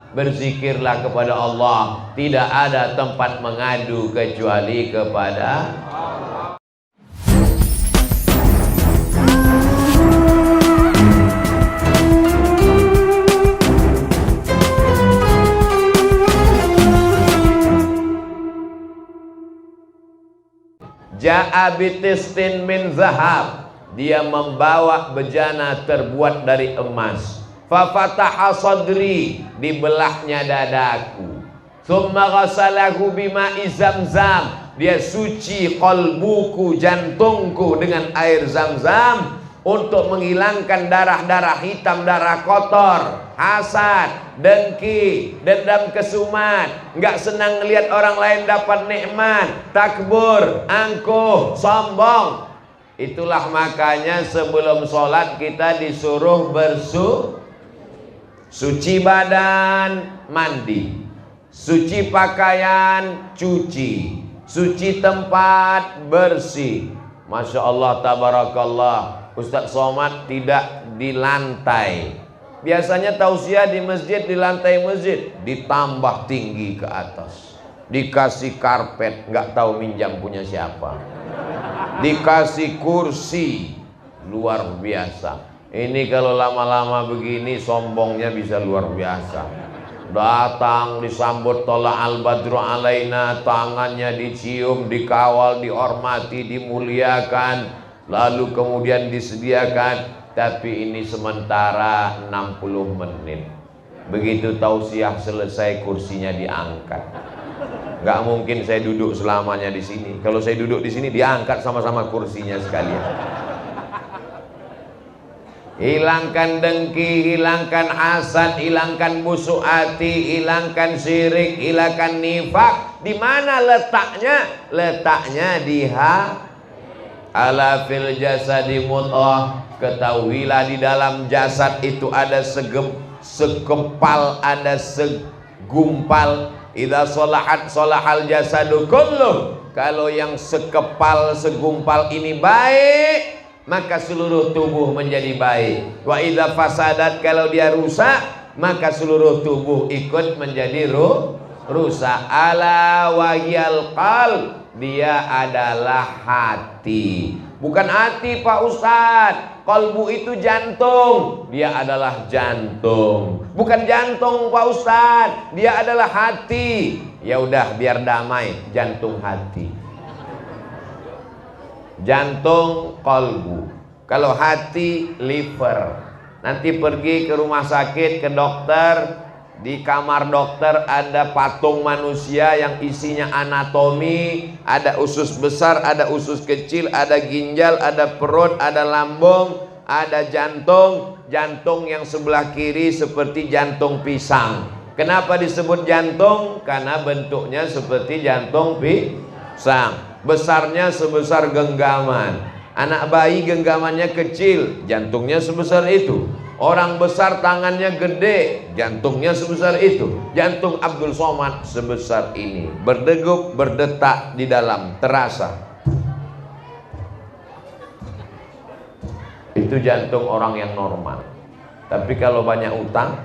Berzikirlah kepada Allah. Tidak ada tempat mengadu kecuali kepada Allah. Ja'a bitistin min zahab, dia membawa bejana terbuat dari emas. Fa fataha sadri, dibelahnya dadaku. Tsumma ghasalahu bima'i zamzam, dia suci qalbuku, jantungku dengan air Zam-Zam untuk menghilangkan darah-darah hitam, darah kotor, hasad, dengki, dendam kesumat, nggak senang ngelihat orang lain dapat nikmat, takbur, angkuh, sombong. Itulah makanya sebelum sholat kita disuruh suci badan, mandi, suci pakaian, cuci, suci tempat, bersih. Masya Allah, tabarakallah. Ustadz Somad tidak di lantai. Biasanya tausiah di masjid, di lantai masjid, ditambah tinggi ke atas, dikasih karpet, nggak tahu minjam punya siapa, dikasih kursi, luar biasa. Ini kalau lama-lama begini sombongnya bisa luar biasa. Datang disambut tola al-badru alaina, tangannya dicium, dikawal, dihormati, dimuliakan, lalu kemudian disediakan. Tapi ini sementara 60 menit. Begitu tausiah selesai, kursinya diangkat. Nggak mungkin saya duduk selamanya di sini. Kalau saya duduk di sini, diangkat sama-sama kursinya sekalian. Hilangkan dengki, hilangkan hasad, hilangkan busuk hati, hilangkan syirik, hilangkan nifak. Di mana letaknya? Letaknya di ala fil jasadi mudghah. Ketahuilah di dalam jasad itu ada sekepal, ada segumpal. Idza sholahat sholahal jasadu kulluh. Kalau yang sekepal, segumpal ini baik, maka seluruh tubuh menjadi baik. Wa idza fasadat, kalau dia rusak, maka seluruh tubuh ikut menjadi rusak. Ala wahyal qalb, dia adalah hati. Bukan hati Pak Ustadz, qalbu itu jantung, dia adalah jantung. Bukan jantung Pak Ustadz, dia adalah hati. Ya udah, biar damai, jantung hati. Jantung qalbu. Kalau hati liver. Nanti pergi ke rumah sakit, ke dokter. Di kamar dokter ada patung manusia yang isinya anatomi. Ada usus besar, ada usus kecil, ada ginjal, ada perut, ada lambung, ada jantung. Jantung yang sebelah kiri seperti jantung pisang. Kenapa disebut jantung? Karena bentuknya seperti jantung pisang. Besarnya sebesar genggaman. Anak bayi genggamannya kecil, jantungnya sebesar itu. Orang besar tangannya gede, jantungnya sebesar itu. Jantung Abdul Somad sebesar ini, berdegup, berdetak di dalam, terasa. Itu jantung orang yang normal. Tapi kalau banyak utang,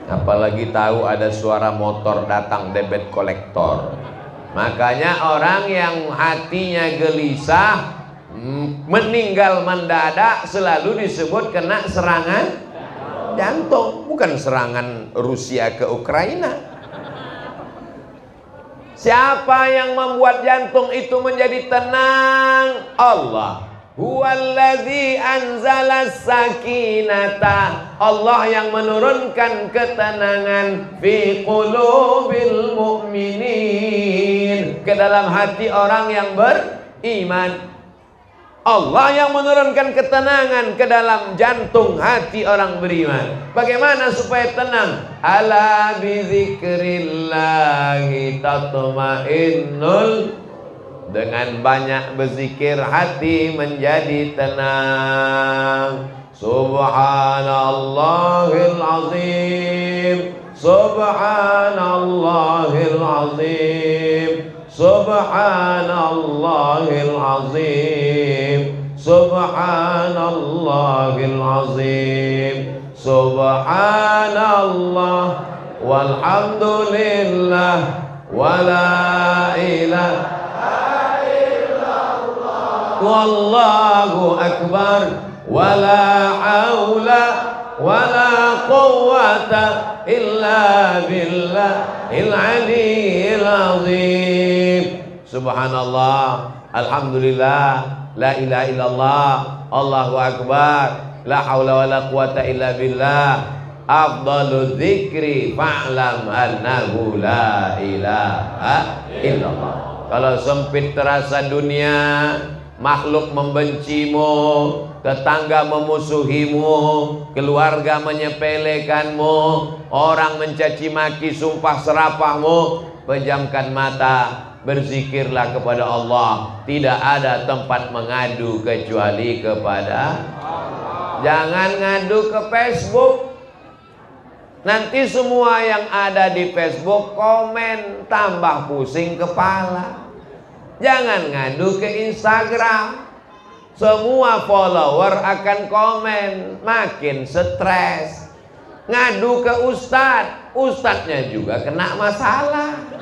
apalagi tahu ada suara motor datang, debit kolektor. Makanya orang yang hatinya gelisah, meninggal mendadak, selalu disebut kena serangan jantung. Bukan serangan Rusia ke Ukraina. Siapa yang membuat jantung itu menjadi tenang? Allah. Huwallazi anzalas sakinata. Allah yang menurunkan ketenangan fi qulubil mu'minin, ke dalam hati orang yang beriman. Allah yang menurunkan ketenangan ke dalam jantung hati orang beriman. Bagaimana supaya tenang? Ala bizikrillahi tatma'innul. Dengan banyak berzikir hati menjadi tenang. Subhanallahil azim, subhanallahil azim, subhanallahil azim, subhanallahil azim, subhanallah walhamdulillah wala ilaha illallah wallahu akbar wala haula wala quwwata illa billahil aliyyil azim. Subhanallah, alhamdulillah, la ilaha illallah, Allahu akbar, la haula wala quwwata illa billah, afdalul dzikri fa'lam annahu la ilaha illallah. Kalau sempit terasa dunia, makhluk membencimu, tetangga memusuhimu, keluarga menyepelekanmu, orang mencaci maki, sumpah serapahmu, pejamkan mata, berzikirlah kepada Allah. Tidak ada tempat mengadu kecuali kepada Allah. Jangan ngadu ke Facebook. Nanti semua yang ada di Facebook komen, tambah pusing kepala. Jangan ngadu ke Instagram. Semua follower akan komen, makin stres. Ngadu ke ustadz, ustadznya juga kena masalah.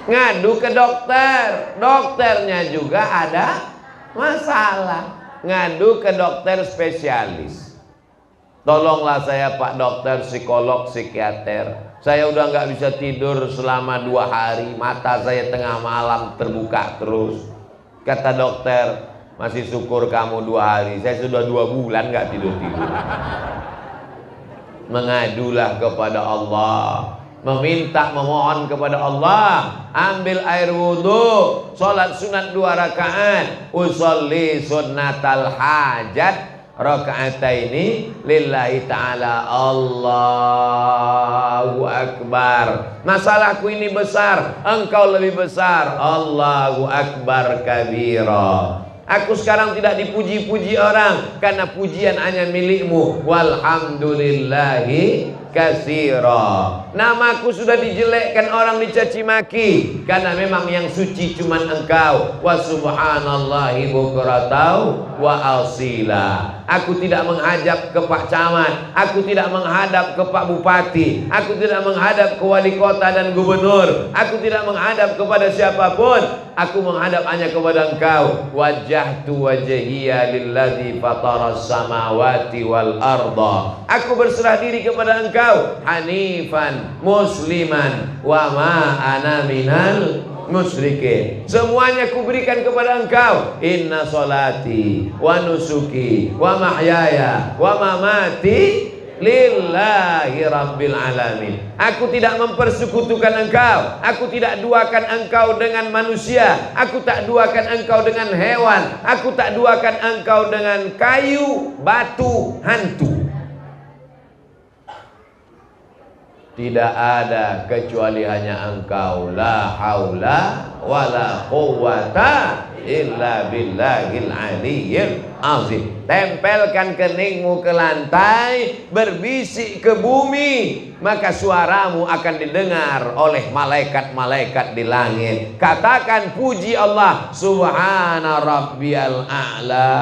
Ngadu ke dokter, dokternya juga ada masalah. Ngadu ke dokter spesialis. Tolonglah saya Pak dokter, psikolog, psikiater. Saya udah nggak bisa tidur selama 2 hari. Mata saya tengah malam terbuka terus. Kata dokter, masih syukur kamu 2 hari. Saya sudah 2 bulan nggak tidur-tidur. Mengadulah kepada Allah, meminta, memohon kepada Allah. Ambil air wudhu, sholat sunat 2 rakaat, usolli sunnatal hajat rakaataini lillahi ta'ala. Allahu akbar. Masalahku ini besar, engkau lebih besar. Allahu akbar kabira. Aku sekarang tidak dipuji-puji orang, karena pujian hanya milikmu. Walhamdulillahi katsira. Namaku sudah dijelekkan orang, dicaci maki, karena memang yang suci cuman engkau. Wa subhanallahi bukratan wa asila. Aku tidak menghadap ke Pak Camat, aku tidak menghadap ke Pak Bupati, aku tidak menghadap ke wali kota dan gubernur, aku tidak menghadap kepada siapapun. Aku menghadap hanya kepada engkau. Wajjahtu wajhiya lilladzi fataras samawati wal arda. Aku berserah diri kepada engkau, hanifan musliman wa ma ana minal musyrikin. Semuanya kuberikan kepada engkau. Inna solati wa nusuki wa mahyaya wa mamati lillahi rabbil alamin. Aku tidak mempersekutukan engkau. Aku tidak duakan engkau dengan manusia. Aku tak duakan engkau dengan hewan. Aku tak duakan engkau dengan kayu, batu, hantu. Tidak ada kecuali hanya engkau. La haula wala quwwata illa billahil aliyyil azim. Tempelkan keningmu ke lantai, berbisik ke bumi, maka suaramu akan didengar oleh malaikat-malaikat di langit. Katakan puji Allah, subhana rabbiyal a'la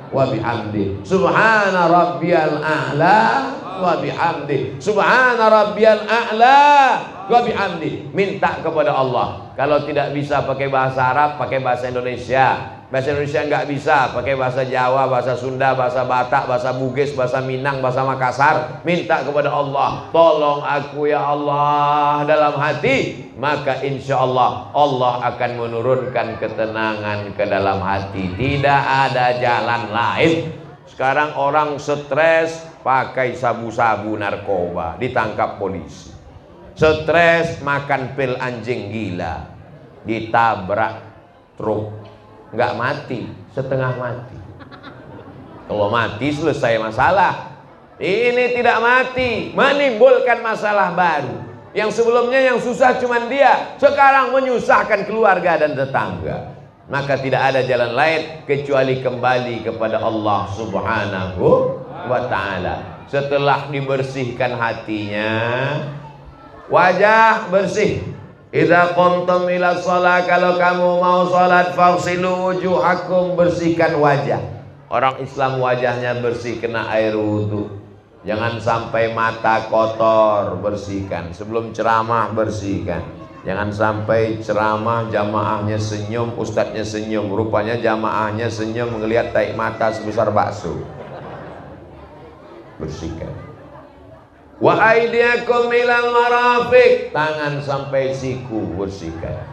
wa bihamdi, subhana rabbiyal a'la wa bihamdi, subhana rabbiyal a'la wa bihamdi. Minta kepada Allah. Kalau tidak bisa pakai bahasa Arab, pakai bahasa Indonesia. Bahasa Indonesia nggak bisa, pakai bahasa Jawa, bahasa Sunda, bahasa Batak, bahasa Bugis, bahasa Minang, bahasa Makassar. Minta kepada Allah, tolong aku ya Allah dalam hati. Maka insya Allah, Allah akan menurunkan ketenangan ke dalam hati. Tidak ada jalan lain. Sekarang orang stres pakai sabu-sabu narkoba, ditangkap polisi. Stres makan pil anjing gila, ditabrak truk. Nggak mati, setengah mati. Kalau mati selesai masalah. Ini tidak mati, menimbulkan masalah baru. Yang sebelumnya yang susah cuman dia, sekarang menyusahkan keluarga dan tetangga. Maka tidak ada jalan lain kecuali kembali kepada Allah Subhanahu wa ta'ala. Setelah dibersihkan hatinya, wajah bersih, Idza qumtum ila shalah, kalau kamu mau salat, faghsilu wujuhakum, bersihkan wajah. Orang Islam wajahnya bersih, kena air wudu. Jangan sampai mata kotor, bersihkan. Sebelum ceramah bersihkan. Jangan sampai ceramah jamaahnya senyum, ustadznya senyum, rupanya jamaahnya senyum melihat taik mata sebesar bakso. Bersihkan. Wa aydiyakum ilal marafiq, tangan sampai siku, bersihkan.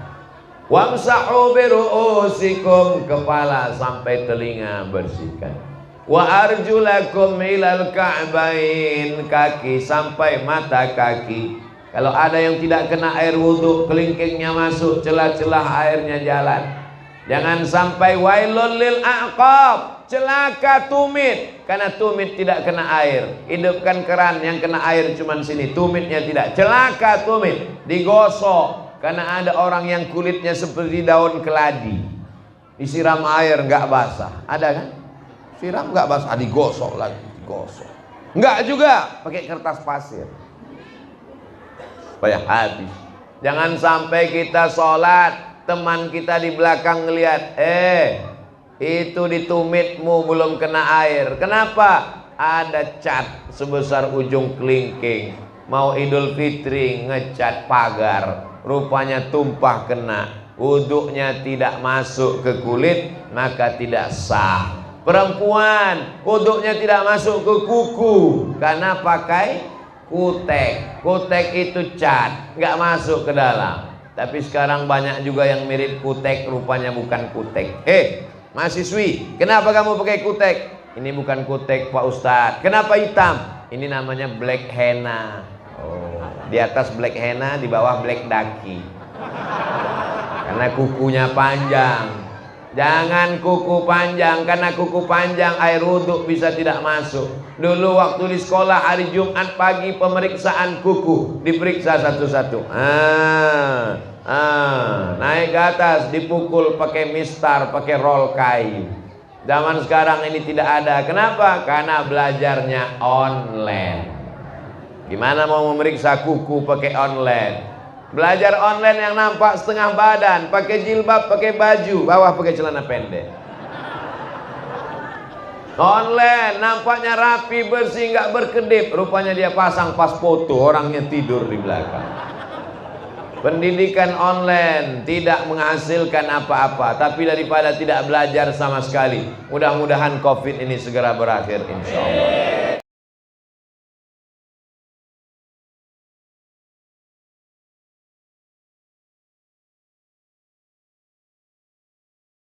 Wamsahu biru'usikum, kepala sampai telinga, bersihkan. Wa arjulakum ilal ka'bain, kaki sampai mata kaki. Kalau ada yang tidak kena air wudhu, kelingkingnya masuk, celah-celah airnya jalan. Jangan sampai wailul lil a'qab, celaka tumit, karena tumit tidak kena air. Hidupkan keran, yang kena air cuman sini, tumitnya tidak. Celaka tumit, digosok, karena ada orang yang kulitnya seperti daun keladi, disiram air nggak basah. Ada kan? Siram nggak basah, digosok lagi, digosok. Nggak juga, pakai kertas pasir supaya habis. Jangan sampai kita sholat, teman kita di belakang ngelihat, itu di tumitmu belum kena air. Kenapa? Ada cat sebesar ujung kelingking. Mau Idul Fitri ngecat pagar, rupanya tumpah kena. Wuduknya tidak masuk ke kulit, maka tidak sah. Perempuan wuduknya tidak masuk ke kuku karena pakai kutek. Kutek itu cat, nggak masuk ke dalam. Tapi sekarang banyak juga yang mirip kutek, rupanya bukan kutek. Mahasiswi, kenapa kamu pakai kutek? Ini bukan kutek Pak Ustadz. Kenapa hitam? Ini namanya black henna. Di atas black henna, di bawah black daki. Karena kukunya panjang. Jangan kuku panjang, karena kuku panjang air wudhu bisa tidak masuk. Dulu waktu di sekolah hari Jumat pagi pemeriksaan kuku, diperiksa satu-satu. Naik ke atas, dipukul pakai mistar, pakai roll kayu. Zaman sekarang ini tidak ada. Kenapa? Karena belajarnya online. Gimana mau memeriksa kuku pakai online? Belajar online yang nampak setengah badan, pakai jilbab, pakai baju, bawah pakai celana pendek. Online nampaknya rapi, bersih, nggak berkedip, rupanya dia pasang pas foto, orangnya tidur di belakang. Pendidikan online tidak menghasilkan apa-apa, tapi daripada tidak belajar sama sekali, mudah-mudahan COVID ini segera berakhir, insya Allah.